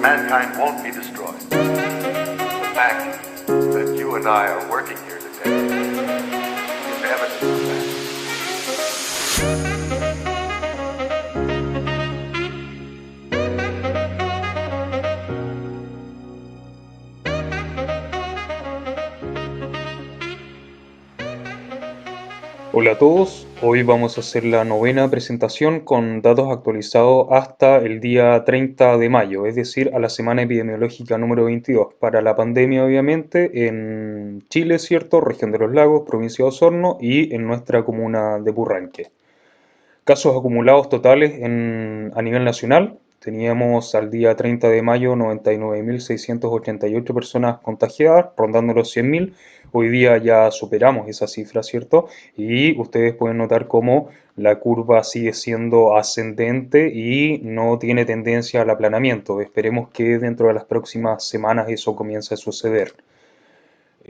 mankind won't be destroyed. The fact that you and I are working here today is evidence of that. Hola a todos, hoy vamos a hacer la novena presentación con datos actualizados hasta el día 30 de mayo, es decir, a la semana epidemiológica número 22, para la pandemia obviamente en Chile, ¿cierto? Región de los Lagos, provincia de Osorno y en nuestra comuna de Purranque. Casos acumulados totales a nivel nacional. Teníamos al día 30 de mayo 99.688 personas contagiadas, rondando los 100.000. Hoy día ya superamos esa cifra, ¿cierto? Y ustedes pueden notar cómo la curva sigue siendo ascendente y no tiene tendencia al aplanamiento. Esperemos que dentro de las próximas semanas eso comience a suceder.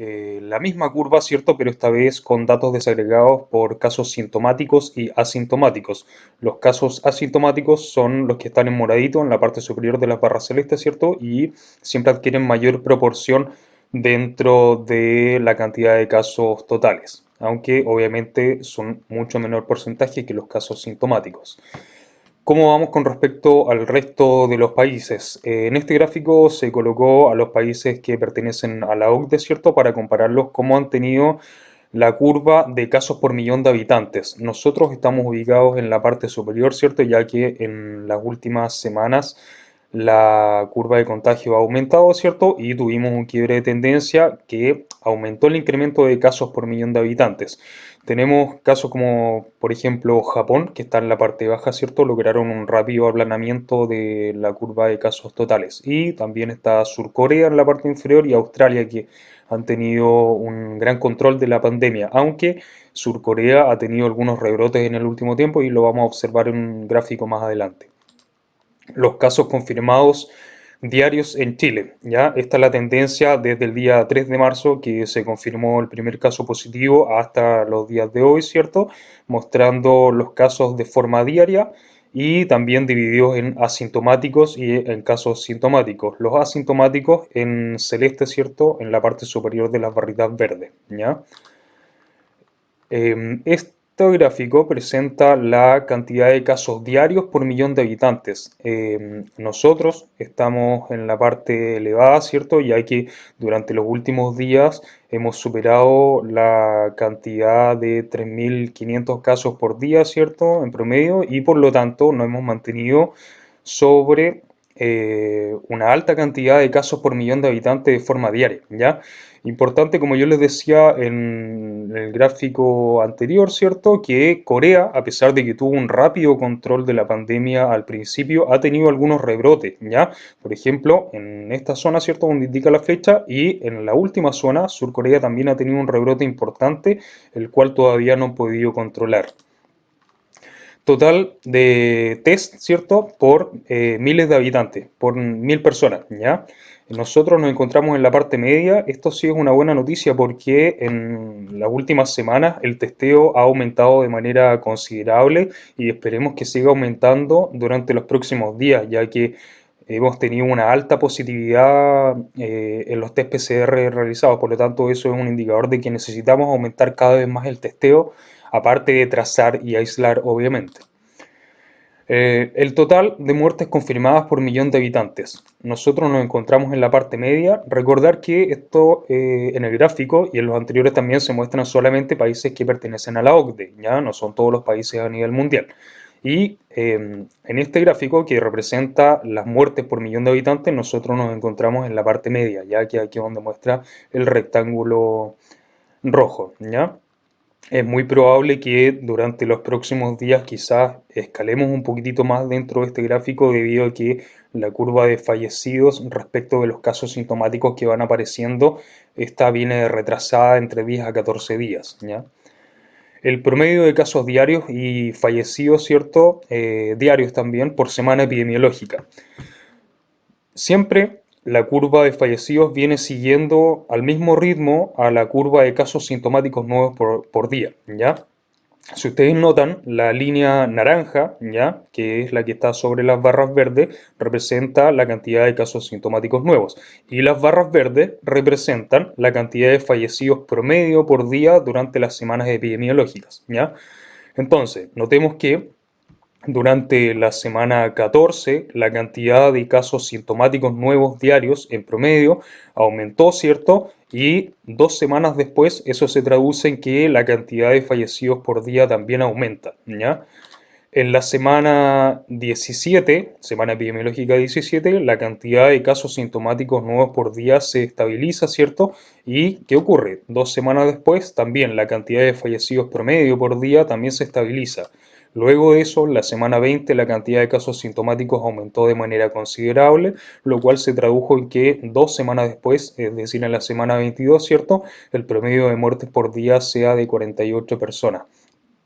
La misma curva, ¿cierto? Pero esta vez con datos desagregados por casos sintomáticos y asintomáticos. Los casos asintomáticos son los que están en moradito en la parte superior de las barras celestes, ¿cierto? Y siempre adquieren mayor proporción dentro de la cantidad de casos totales, aunque obviamente son mucho menor porcentaje que los casos sintomáticos. ¿Cómo vamos con respecto al resto de los países? En este gráfico se colocó a los países que pertenecen a la OCDE, ¿cierto? Para compararlos cómo han tenido la curva de casos por millón de habitantes. Nosotros estamos ubicados en la parte superior, ¿cierto? Ya que en las últimas semanas la curva de contagio ha aumentado, ¿cierto? Y tuvimos un quiebre de tendencia que aumentó el incremento de casos por millón de habitantes. Tenemos casos como, por ejemplo, Japón, que está en la parte baja, ¿cierto? Lograron un rápido aplanamiento de la curva de casos totales. Y también está Sur Corea en la parte inferior y Australia, que han tenido un gran control de la pandemia, aunque Sur Corea ha tenido algunos rebrotes en el último tiempo y lo vamos a observar en un gráfico más adelante. Los casos confirmados diarios en Chile. ¿Ya? Esta es la tendencia desde el día 3 de marzo que se confirmó el primer caso positivo hasta los días de hoy, ¿cierto? Mostrando los casos de forma diaria y también divididos en asintomáticos y en casos sintomáticos. Los asintomáticos en celeste, ¿cierto? En la parte superior de las barritas verdes, ¿ya? Este gráfico presenta la cantidad de casos diarios por millón de habitantes. Nosotros estamos en la parte elevada, ¿cierto? Ya que durante los últimos días hemos superado la cantidad de 3.500 casos por día, ¿cierto? En promedio, y por lo tanto nos hemos mantenido sobre una alta cantidad de casos por millón de habitantes de forma diaria, ¿ya? Importante, como yo les decía en el gráfico anterior, ¿cierto? Que Corea, a pesar de que tuvo un rápido control de la pandemia al principio, ha tenido algunos rebrotes, ¿ya? Por ejemplo, en esta zona, ¿cierto? Donde indica la flecha, y en la última zona, Sur Corea también ha tenido un rebrote importante, el cual todavía no han podido controlar. Total de test, ¿cierto? Por miles de habitantes, por 1.000 personas, ¿ya? Nosotros nos encontramos en la parte media. Esto sí es una buena noticia porque en las últimas semanas el testeo ha aumentado de manera considerable y esperemos que siga aumentando durante los próximos días, ya que hemos tenido una alta positividad en los test PCR realizados. Por lo tanto, eso es un indicador de que necesitamos aumentar cada vez más el testeo, aparte de trazar y aislar, obviamente. El total de muertes confirmadas por millón de habitantes. Nosotros nos encontramos en la parte media. Recordar que esto en el gráfico y en los anteriores también se muestran solamente países que pertenecen a la OCDE, ¿ya? No son todos los países a nivel mundial. Y en este gráfico que representa las muertes por millón de habitantes, nosotros nos encontramos en la parte media, ya que aquí es donde muestra el rectángulo rojo, ¿ya? Es muy probable que durante los próximos días quizás escalemos un poquitito más dentro de este gráfico debido a que la curva de fallecidos respecto de los casos sintomáticos que van apareciendo, esta viene retrasada entre 10 a 14 días, ¿ya? El promedio de casos diarios y fallecidos, ¿cierto? Diarios también por semana epidemiológica. Siempre la curva de fallecidos viene siguiendo al mismo ritmo a la curva de casos sintomáticos nuevos por día, ¿ya? Si ustedes notan, la línea naranja, ¿ya? Que es la que está sobre las barras verdes, representa la cantidad de casos sintomáticos nuevos. Y las barras verdes representan la cantidad de fallecidos promedio por día durante las semanas epidemiológicas, ¿ya? Entonces, notemos que durante la semana 14, la cantidad de casos sintomáticos nuevos diarios en promedio aumentó, ¿cierto? Y 2 semanas después eso se traduce en que la cantidad de fallecidos por día también aumenta, ¿ya? En la semana 17, semana epidemiológica 17, la cantidad de casos sintomáticos nuevos por día se estabiliza, ¿cierto? ¿Y qué ocurre? 2 semanas después, también la cantidad de fallecidos promedio por día también se estabiliza. Luego de eso, la semana 20, la cantidad de casos sintomáticos aumentó de manera considerable, lo cual se tradujo en que 2 semanas después, es decir, en la semana 22, ¿cierto? El promedio de muertes por día sea de 48 personas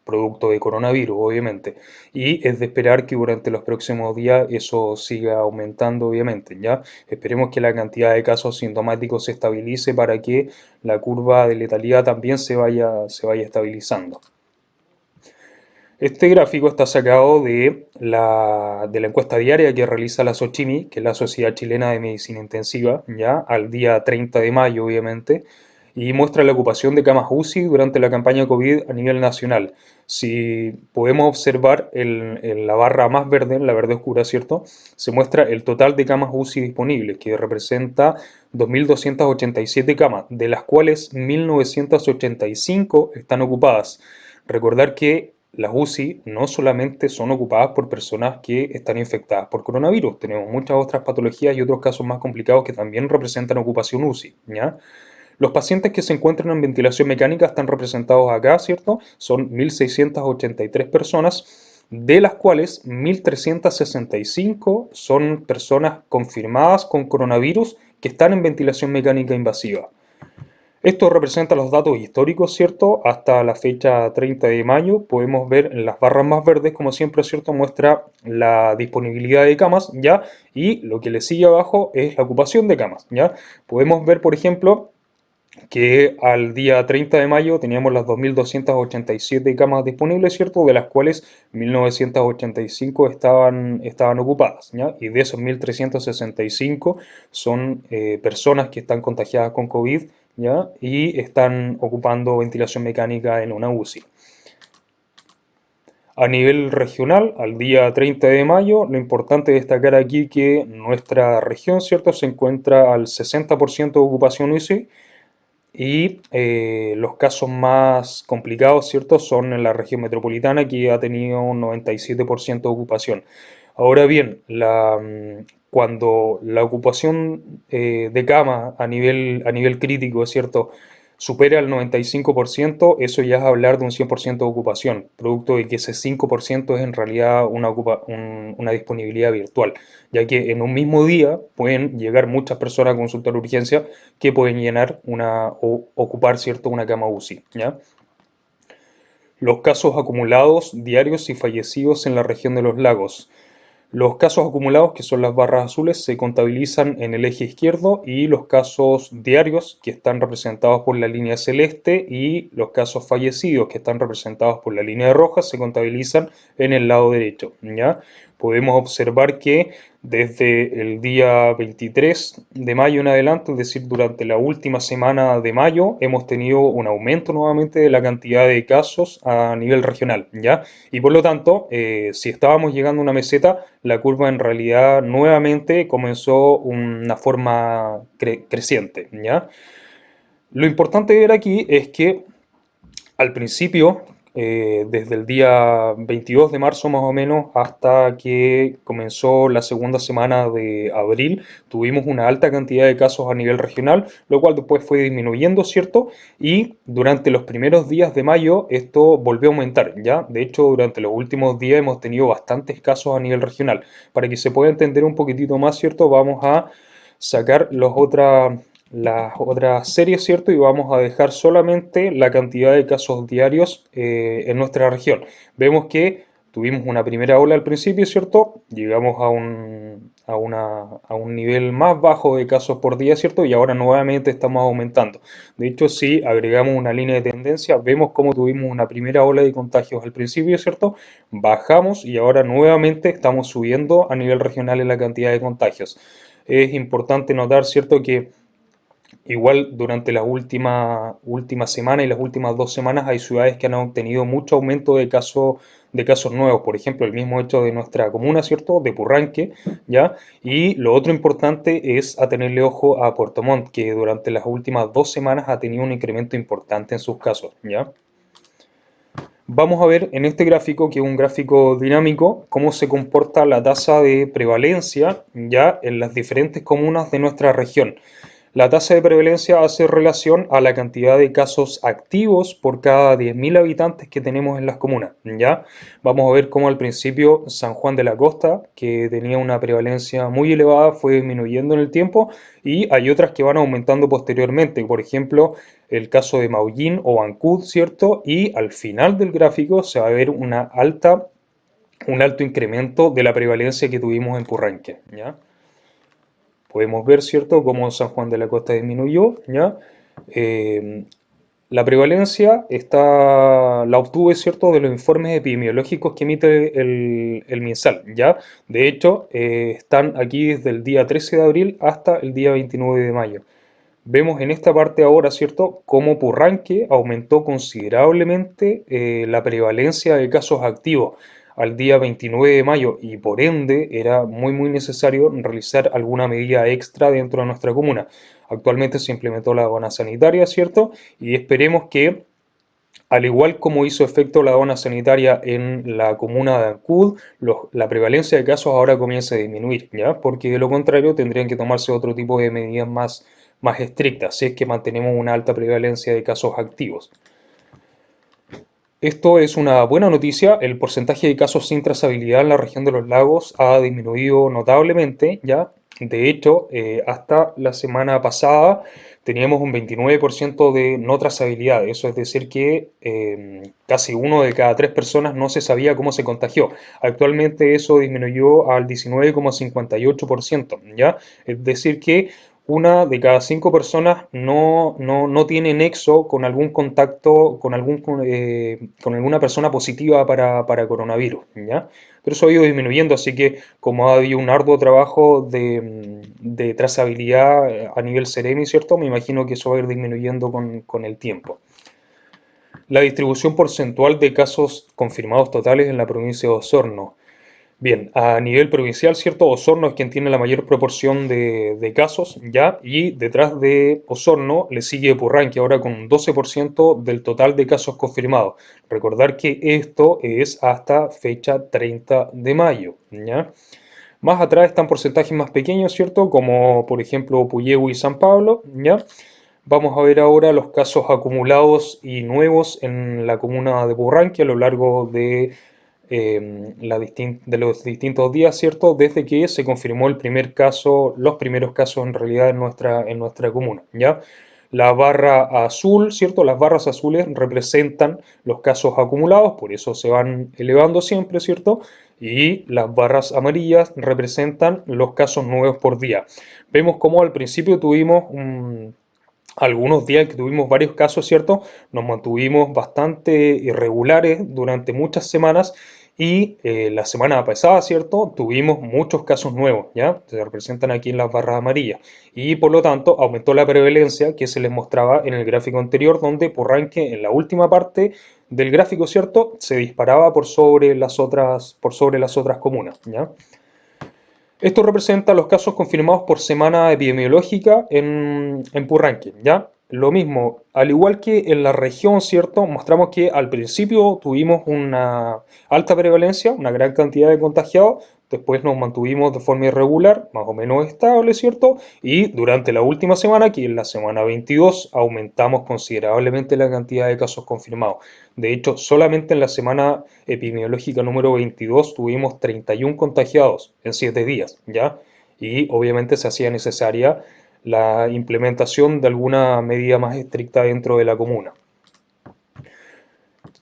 producto de coronavirus, obviamente. Y es de esperar que durante los próximos días eso siga aumentando, obviamente, ¿ya? Esperemos que la cantidad de casos sintomáticos se estabilice para que la curva de letalidad también se vaya estabilizando. Este gráfico está sacado de la encuesta diaria que realiza la SOCHIMI, que es la Sociedad Chilena de Medicina Intensiva, ya al día 30 de mayo, obviamente, y muestra la ocupación de camas UCI durante la campaña COVID a nivel nacional. Si podemos observar en la barra más verde, en la verde oscura, ¿cierto? Se muestra el total de camas UCI disponibles, que representa 2.287 camas, de las cuales 1.985 están ocupadas. Recordar que las UCI no solamente son ocupadas por personas que están infectadas por coronavirus, tenemos muchas otras patologías y otros casos más complicados que también representan ocupación UCI, ¿ya? Los pacientes que se encuentran en ventilación mecánica están representados acá, ¿cierto? Son 1.683 personas, de las cuales 1.365 son personas confirmadas con coronavirus que están en ventilación mecánica invasiva. Esto representa los datos históricos, ¿cierto? Hasta la fecha 30 de mayo podemos ver en las barras más verdes, como siempre, ¿cierto? Muestra la disponibilidad de camas, ¿ya? Y lo que le sigue abajo es la ocupación de camas, ¿ya? Podemos ver, por ejemplo, que al día 30 de mayo teníamos las 2.287 camas disponibles, ¿cierto? De las cuales 1.985 estaban ocupadas, ¿ya? Y de esos 1.365 son personas que están contagiadas con COVID, ¿ya? Y están ocupando ventilación mecánica en una UCI. A nivel regional, al día 30 de mayo, lo importante es destacar aquí que nuestra región, ¿cierto?, se encuentra al 60% de ocupación UCI, y los casos más complicados, ¿cierto?, son en la región metropolitana, que ha tenido un 97% de ocupación. Ahora bien, cuando la ocupación de cama a nivel crítico, ¿cierto?, supera el 95%, eso ya es hablar de un 100% de ocupación, producto de que ese 5% es en realidad una disponibilidad virtual, ya que en un mismo día pueden llegar muchas personas a consultar urgencia que pueden llenar o ocupar, ¿cierto?, una cama UCI, ¿ya? Los casos acumulados diarios y fallecidos en la región de los lagos. Los casos acumulados, que son las barras azules, se contabilizan en el eje izquierdo, y los casos diarios, que están representados por la línea celeste, y los casos fallecidos, que están representados por la línea roja, se contabilizan en el lado derecho, ¿ya? Podemos observar que desde el día 23 de mayo en adelante, es decir, durante la última semana de mayo, hemos tenido un aumento nuevamente de la cantidad de casos a nivel regional, ¿ya? Y por lo tanto, si estábamos llegando a una meseta, la curva en realidad nuevamente comenzó una forma creciente, ¿ya? Lo importante de ver aquí es que al principio, desde el día 22 de marzo más o menos hasta que comenzó la segunda semana de abril, tuvimos una alta cantidad de casos a nivel regional, lo cual después fue disminuyendo, ¿cierto? Y durante los primeros días de mayo esto volvió a aumentar, ¿ya? De hecho, durante los últimos días hemos tenido bastantes casos a nivel regional. Para que se pueda entender un poquitito más, ¿cierto? Vamos a sacar las otras series, ¿cierto? Y vamos a dejar solamente la cantidad de casos diarios en nuestra región. Vemos que tuvimos una primera ola al principio, ¿cierto? Llegamos a un nivel más bajo de casos por día, ¿cierto? Y ahora nuevamente estamos aumentando. De hecho, si agregamos una línea de tendencia, vemos cómo tuvimos una primera ola de contagios al principio, ¿cierto? Bajamos y ahora nuevamente estamos subiendo a nivel regional en la cantidad de contagios. Es importante notar, ¿cierto?, que igual durante la última semana y las últimas 2 semanas hay ciudades que han obtenido mucho aumento de casos nuevos. Por ejemplo, el mismo hecho de nuestra comuna, ¿cierto? De Purranque, ¿ya? Y lo otro importante es a tenerle ojo a Puerto Montt, que durante las últimas 2 semanas ha tenido un incremento importante en sus casos, ¿ya? Vamos a ver en este gráfico, que es un gráfico dinámico, cómo se comporta la tasa de prevalencia ya en las diferentes comunas de nuestra región. La tasa de prevalencia hace relación a la cantidad de casos activos por cada 10.000 habitantes que tenemos en las comunas, ¿ya? Vamos a ver cómo al principio San Juan de la Costa, que tenía una prevalencia muy elevada, fue disminuyendo en el tiempo, y hay otras que van aumentando posteriormente. Por ejemplo, el caso de Maullín o Ancud, ¿cierto? Y al final del gráfico se va a ver un alto incremento de la prevalencia que tuvimos en Purranque, ¿ya? Podemos ver, ¿cierto?, cómo San Juan de la Costa disminuyó, ¿ya? Eh, la prevalencia la obtuve, ¿cierto?, de los informes epidemiológicos que emite el MinSal, ¿ya? De hecho, están aquí desde el día 13 de abril hasta el día 29 de mayo. Vemos en esta parte ahora, ¿cierto?, cómo Purranque aumentó considerablemente la prevalencia de casos activos al día 29 de mayo, y por ende era muy necesario realizar alguna medida extra dentro de nuestra comuna. Actualmente se implementó la aduana sanitaria, ¿cierto? Y esperemos que, al igual como hizo efecto la aduana sanitaria en la comuna de Ancud, la prevalencia de casos ahora comience a disminuir, ¿ya? Porque de lo contrario tendrían que tomarse otro tipo de medidas más estrictas, si es que mantenemos una alta prevalencia de casos activos. Esto es una buena noticia. El porcentaje de casos sin trazabilidad en la región de los lagos ha disminuido notablemente, ¿ya? De hecho, hasta la semana pasada teníamos un 29% de no trazabilidad. Eso es decir que casi uno de cada 3 personas no se sabía cómo se contagió. Actualmente eso disminuyó al 19,58%, ¿ya? Es decir que una de cada 5 personas no tiene nexo con algún contacto, con alguna persona positiva para coronavirus, ¿ya? Pero eso ha ido disminuyendo, así que como ha habido un arduo trabajo de trazabilidad a nivel Ceremi, ¿cierto? Me imagino que eso va a ir disminuyendo con el tiempo. La distribución porcentual de casos confirmados totales en la provincia de Osorno. Bien, a nivel provincial, ¿cierto? Osorno es quien tiene la mayor proporción de casos, ¿ya? Y detrás de Osorno le sigue Purranque, ahora con un 12% del total de casos confirmados. Recordar que esto es hasta fecha 30 de mayo, ¿ya? Más atrás están porcentajes más pequeños, ¿cierto? Como por ejemplo Puyehue y San Pablo, ¿ya? Vamos a ver ahora los casos acumulados y nuevos en la comuna de Purranque a lo largo de los distintos días, ¿cierto? Desde que se confirmó el primer caso, los primeros casos en realidad en nuestra comuna, ¿ya? La barra azul, ¿cierto? Las barras azules representan los casos acumulados, por eso se van elevando siempre, ¿cierto? Y las barras amarillas representan los casos nuevos por día. Vemos cómo al principio tuvimos algunos días que tuvimos varios casos, ¿cierto? Nos mantuvimos bastante irregulares durante muchas semanas, y la semana pasada, ¿cierto? Tuvimos muchos casos nuevos, ¿ya? Se representan aquí en las barras amarillas, y por lo tanto aumentó la prevalencia que se les mostraba en el gráfico anterior, donde Purranque en la última parte del gráfico, ¿cierto?, se disparaba por sobre las otras comunas, ¿ya? Esto representa los casos confirmados por semana epidemiológica en Purranque, ¿ya? Lo mismo, al igual que en la región, ¿cierto? Mostramos que al principio tuvimos una alta prevalencia, una gran cantidad de contagiados, después nos mantuvimos de forma irregular, más o menos estable, ¿cierto? Y durante la última semana, que es la semana 22, aumentamos considerablemente la cantidad de casos confirmados. De hecho, solamente en la semana epidemiológica número 22 tuvimos 31 contagiados en 7 días, ¿ya? Y obviamente se hacía necesaria la implementación de alguna medida más estricta dentro de la comuna.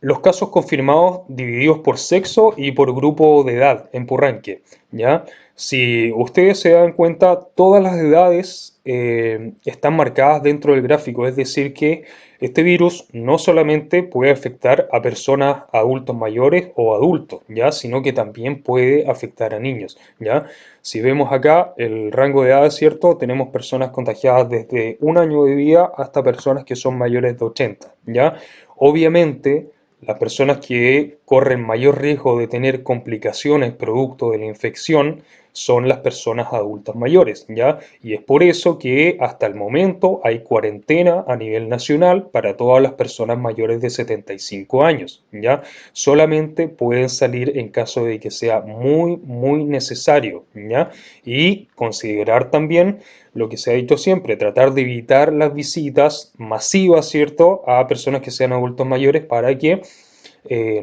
los casos confirmados divididos por sexo y por grupo de edad en Purranque, ¿ya? Si ustedes se dan cuenta, todas las edades están marcadas dentro del gráfico, es decir que este virus no solamente puede afectar a personas adultos mayores o adultos, ¿ya? Sino que también puede afectar a niños, ¿ya? Si vemos acá el rango de edad, ¿cierto? Tenemos personas contagiadas desde un año de vida hasta personas que son mayores de 80, ¿ya? Obviamente, las personas que corren mayor riesgo de tener complicaciones producto de la infección son las personas adultas mayores, ¿ya? Y es por eso que hasta el momento hay cuarentena a nivel nacional para todas las personas mayores de 75 años, ¿ya? Solamente pueden salir en caso de que sea muy, muy necesario, ¿ya? Y considerar también lo que se ha dicho siempre, tratar de evitar las visitas masivas, ¿cierto?, a personas que sean adultos mayores para que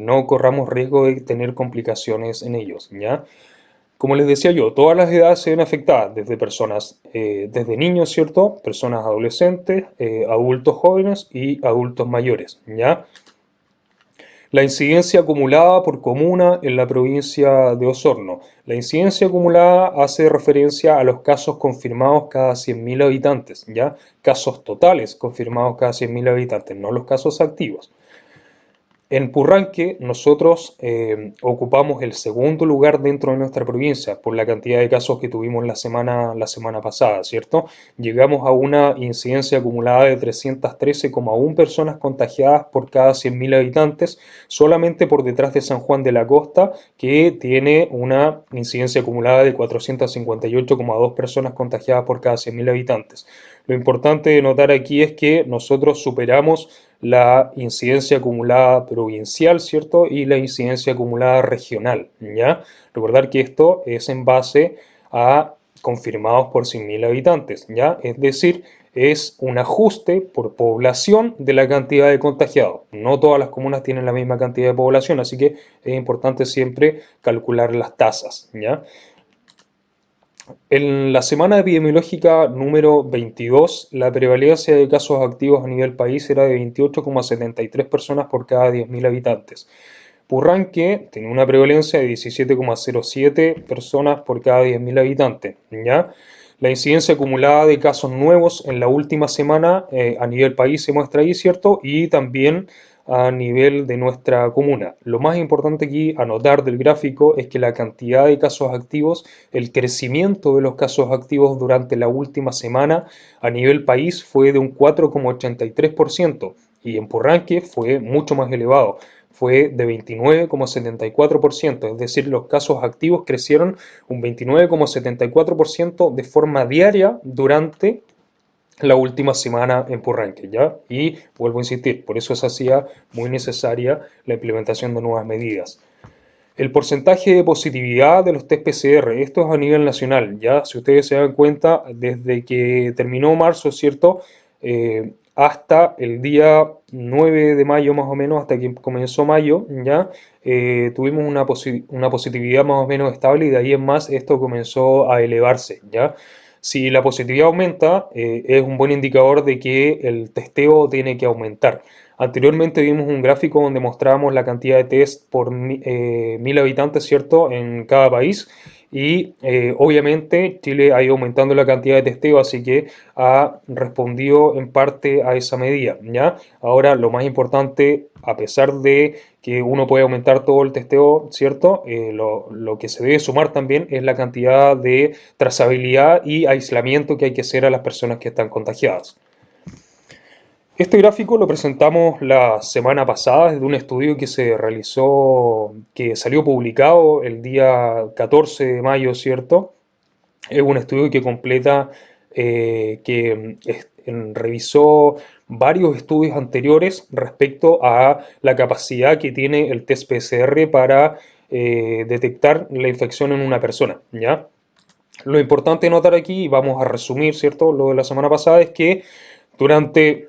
no corramos riesgo de tener complicaciones en ellos, ¿ya? Como les decía yo, todas las edades se ven afectadas, desde personas, desde niños, ¿cierto?, personas adolescentes, adultos jóvenes y adultos mayores, ¿ya? La incidencia acumulada por comuna en la provincia de Osorno. La incidencia acumulada hace referencia a los casos confirmados cada 100.000 habitantes, ¿ya? Casos totales confirmados cada 100.000 habitantes, no los casos activos. En Purranque nosotros ocupamos el segundo lugar dentro de nuestra provincia por la cantidad de casos que tuvimos la semana pasada, ¿cierto? Llegamos a una incidencia acumulada de 313,1 personas contagiadas por cada 100.000 habitantes, solamente por detrás de San Juan de la Costa, que tiene una incidencia acumulada de 458,2 personas contagiadas por cada 100.000 habitantes. Lo importante de notar aquí es que nosotros superamos la incidencia acumulada provincial, ¿cierto? Y la incidencia acumulada regional, ¿ya? Recordar que esto es en base a confirmados por 100.000 habitantes, ¿ya? Es decir, es un ajuste por población de la cantidad de contagiados. No todas las comunas tienen la misma cantidad de población, así que es importante siempre calcular las tasas, ¿ya? En la semana epidemiológica número 22, la prevalencia de casos activos a nivel país era de 28,73 personas por cada 10.000 habitantes. Purranque tenía una prevalencia de 17,07 personas por cada 10.000 habitantes, ¿ya? La incidencia acumulada de casos nuevos en la última semana a nivel país se muestra ahí, ¿cierto? Y también a nivel de nuestra comuna. Lo más importante aquí a notar del gráfico es que la cantidad de casos activos, el crecimiento de los casos activos durante la última semana a nivel país fue de un 4,83% y en Purranque fue mucho más elevado, fue de 29,74%, es decir, los casos activos crecieron un 29,74% de forma diaria durante la última semana en Purranque, ¿ya? Y vuelvo a insistir, por eso se hacía muy necesaria la implementación de nuevas medidas. El porcentaje de positividad de los test PCR, esto es a nivel nacional, ya si ustedes se dan cuenta, desde que terminó marzo, ¿cierto? Hasta el día 9 de mayo más o menos, hasta que comenzó mayo, ya tuvimos una positividad más o menos estable y de ahí en más esto comenzó a elevarse, ya. Si la positividad aumenta, es un buen indicador de que el testeo tiene que aumentar. Anteriormente vimos un gráfico donde mostrábamos la cantidad de test por 1.000 habitantes, ¿cierto?, en cada país. Y obviamente Chile ha ido aumentando la cantidad de testeo, así que ha respondido en parte a esa medida, ¿ya? Ahora lo más importante, a pesar de que uno puede aumentar todo el testeo, ¿cierto? Lo que se debe sumar también es la cantidad de trazabilidad y aislamiento que hay que hacer a las personas que están contagiadas. Este gráfico lo presentamos la semana pasada desde un estudio que se realizó, que salió publicado el día 14 de mayo, ¿cierto? Es un estudio que completa, revisó varios estudios anteriores respecto a la capacidad que tiene el test PCR para detectar la infección en una persona, ¿ya? Lo importante notar aquí, y vamos a resumir, ¿cierto?, lo de la semana pasada, es que durante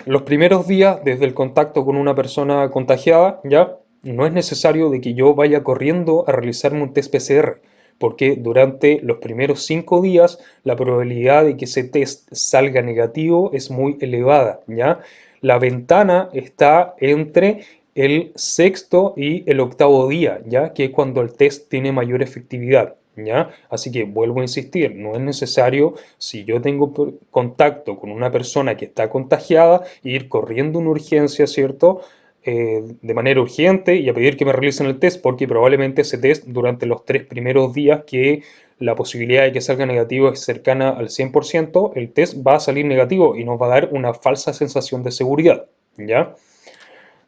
los primeros días, desde el contacto con una persona contagiada, ya no es necesario de que yo vaya corriendo a realizarme un test PCR, porque durante los primeros 5 días la probabilidad de que ese test salga negativo es muy elevada, ¿ya? La ventana está entre el sexto y el octavo día, ¿ya? Que es cuando el test tiene mayor efectividad, ¿ya? Así que vuelvo a insistir, no es necesario, si yo tengo contacto con una persona que está contagiada, ir corriendo una urgencia, ¿cierto? De manera urgente y a pedir que me realicen el test, porque probablemente ese test durante los 3 primeros días que la posibilidad de que salga negativo es cercana al 100%, el test va a salir negativo y nos va a dar una falsa sensación de seguridad, ¿ya?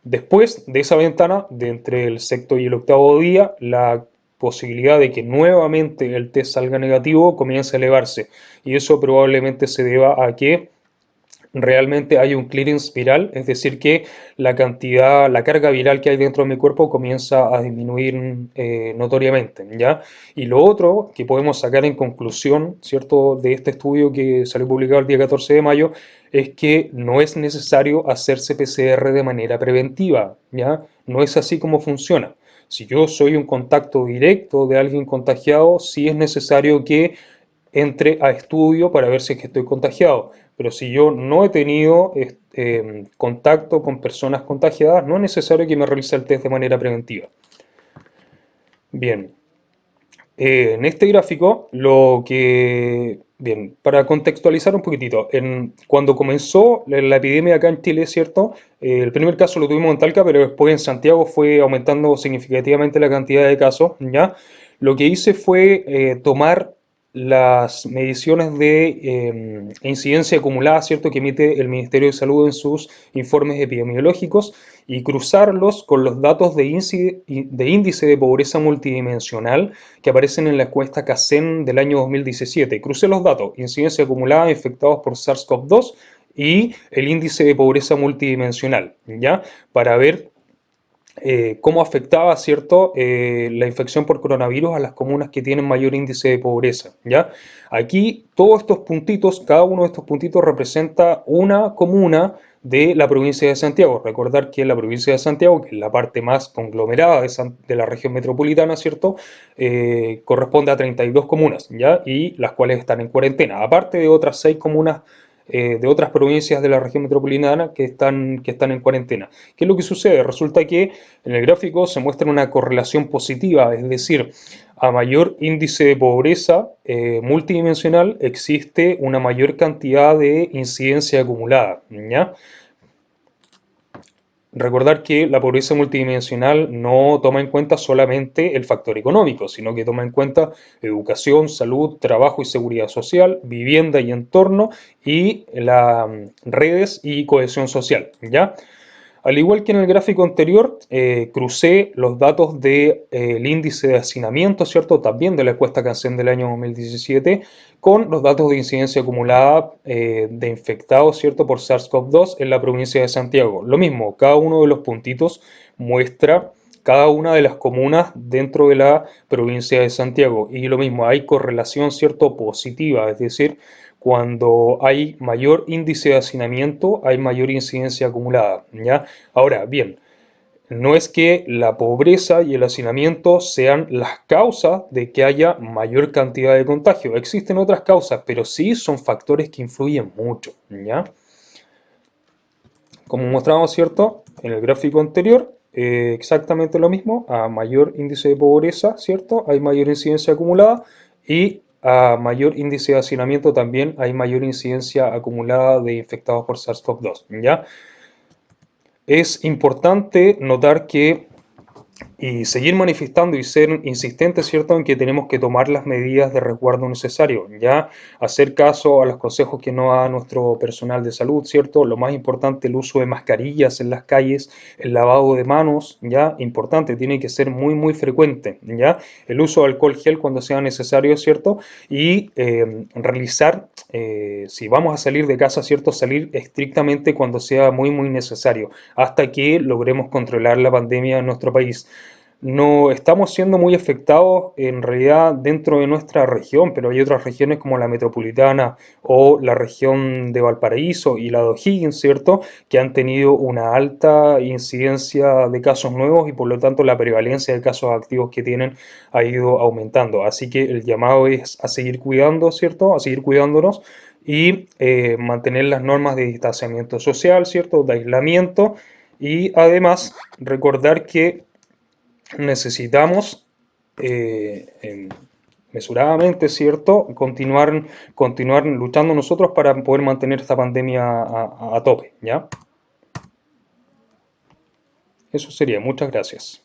Después de esa ventana, de entre el sexto y el octavo día, la posibilidad de que nuevamente el test salga negativo comienza a elevarse. Y eso probablemente se deba a que realmente hay un clearance viral, es decir, que la cantidad, la carga viral que hay dentro de mi cuerpo comienza a disminuir notoriamente, ¿ya? Y lo otro que podemos sacar en conclusión, ¿cierto?, de este estudio que salió publicado el día 14 de mayo, es que no es necesario hacerse PCR de manera preventiva, ¿ya? No es así como funciona. Si yo soy un contacto directo de alguien contagiado, sí es necesario que entre a estudio para ver si es que estoy contagiado. Pero si yo no he tenido contacto con personas contagiadas, no es necesario que me realice el test de manera preventiva. Bien, en este gráfico, bien, para contextualizar un poquitito, cuando comenzó la epidemia acá en Chile, ¿cierto? El primer caso lo tuvimos en Talca, pero después en Santiago fue aumentando significativamente la cantidad de casos, ¿ya? Lo que hice fue tomar las mediciones de incidencia acumulada, ¿cierto?, que emite el Ministerio de Salud en sus informes epidemiológicos y cruzarlos con los datos de índice de pobreza multidimensional que aparecen en la encuesta CACEN del año 2017. Crucé los datos, incidencia acumulada de infectados por SARS-CoV-2 y el índice de pobreza multidimensional, ¿ya? Para ver cómo afectaba, ¿cierto?, la infección por coronavirus a las comunas que tienen mayor índice de pobreza, ¿ya? Aquí todos estos puntitos, cada uno de estos puntitos representa una comuna de la provincia de Santiago. Recordar que la provincia de Santiago, que es la parte más conglomerada de la región metropolitana, ¿cierto?, corresponde a 32 comunas, ¿ya? Y las cuales están en cuarentena, aparte de otras 6 comunas de otras provincias de la región metropolitana que están en cuarentena. ¿Qué es lo que sucede? Resulta que en el gráfico se muestra una correlación positiva, es decir, a mayor índice de pobreza multidimensional existe una mayor cantidad de incidencia acumulada, ¿ya? Recordar que la pobreza multidimensional no toma en cuenta solamente el factor económico, sino que toma en cuenta educación, salud, trabajo y seguridad social, vivienda y entorno y las redes y cohesión social, ¿ya? Al igual que en el gráfico anterior, crucé los datos del índice de hacinamiento, ¿cierto? También de la encuesta CANSEN del año 2017, con los datos de incidencia acumulada de infectados, ¿cierto?, por SARS-CoV-2 en la provincia de Santiago. Lo mismo, cada uno de los puntitos muestra cada una de las comunas dentro de la provincia de Santiago. Y lo mismo, hay correlación, ¿cierto?, positiva, es decir, cuando hay mayor índice de hacinamiento, hay mayor incidencia acumulada, ¿ya? Ahora, bien, no es que la pobreza y el hacinamiento sean las causas de que haya mayor cantidad de contagio. Existen otras causas, pero sí son factores que influyen mucho, ¿ya? Como mostramos, ¿cierto?, en el gráfico anterior, exactamente lo mismo, a mayor índice de pobreza, ¿cierto?, hay mayor incidencia acumulada y a mayor índice de hacinamiento también hay mayor incidencia acumulada de infectados por SARS-CoV-2, ¿ya? Es importante notar que y seguir manifestando y ser insistentes, ¿cierto?, en que tenemos que tomar las medidas de resguardo necesario, ya hacer caso a los consejos que nos da nuestro personal de salud, ¿cierto? Lo más importante, el uso de mascarillas en las calles, el lavado de manos, ya, importante, tiene que ser muy, muy frecuente, ya, el uso de alcohol gel cuando sea necesario, ¿cierto? Y realizar, si vamos a salir de casa, ¿cierto?, salir estrictamente cuando sea muy, muy necesario, hasta que logremos controlar la pandemia en nuestro país. No estamos siendo muy afectados en realidad dentro de nuestra región, pero hay otras regiones como la metropolitana o la región de Valparaíso y la de O'Higgins, ¿cierto?, que han tenido una alta incidencia de casos nuevos y por lo tanto la prevalencia de casos activos que tienen ha ido aumentando. Así que el llamado es a seguir cuidando, ¿cierto?, a seguir cuidándonos y mantener las normas de distanciamiento social, ¿cierto?, de aislamiento Y además, recordar que necesitamos mesuradamente, ¿cierto? Continuar luchando nosotros para poder mantener esta pandemia a tope, ¿ya? Eso sería, muchas gracias.